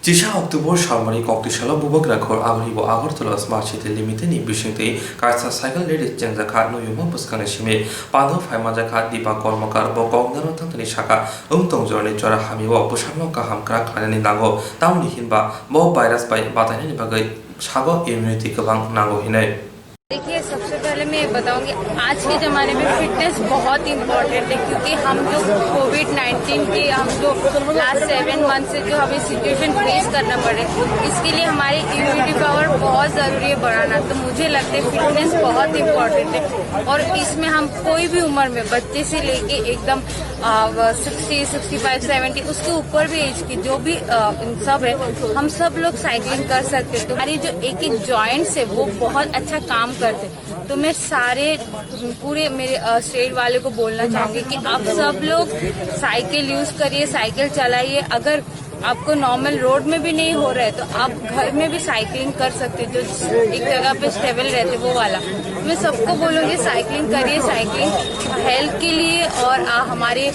지사 어क्토버 사마리 꼭지샬라 부벅라콜 아그리보 아거르톨라 스마치테 리미테니 비싱테 카사 사이클 레디 쟁자카 노유모 부스카네 시메 파노 파이마자카 디바 कर्मकार बकौनारो थांतनि साका उमतंजरनि जरा हामिव बुसामनो गाहाम क्रा खानानि नांगौ टाउननि हिनबा बो भाइरास बाय बातायनानि बागै सागो इम्यूनिटी गोबां नांगौ हिनै। देखिए, सबसे पहले मैं ये बताऊंगी, आज के ज़माने में फिटनेस बहुत इम्पोर्टेंट है, क्योंकि हम जो कोविड-19 के हम जो लास्ट 7 मंथ से जो हमें सिचुएशन फेस करना पड़े, इसके लिए हमारी इम्यूनिटी पावर बहुत ज़रूरी है बढ़ाना। तो मुझे लगता है फिटनेस बहुत इम्पोर्टेंट है, और इसमें हम कोई भी उम्र में, बच्चे से लेके एकदम 60, 65, 70 उसके ऊपर भी एज की जो भी सब है, हम सब लोग साइकिलिंग कर सकते हैं। तो हमारी जो एक एक जॉइंट्स है वो बहुत अच्छा काम करते। तो मैं सारे पूरे मेरे स्टेट वाले को बोलना चाहूंगी कि आप सब लोग साइकिल यूज करिए, साइकिल चलाइए। अगर आपको नॉर्मल रोड में भी नहीं हो रहा है तो आप घर में भी साइकिलिंग कर सकते, जो एक जगह पे स्टेबल रहते वो वाला। मैं सबको बोलूँगी साइकिलिंग करिए, साइकिलिंग हेल्थ के लिए और हमारे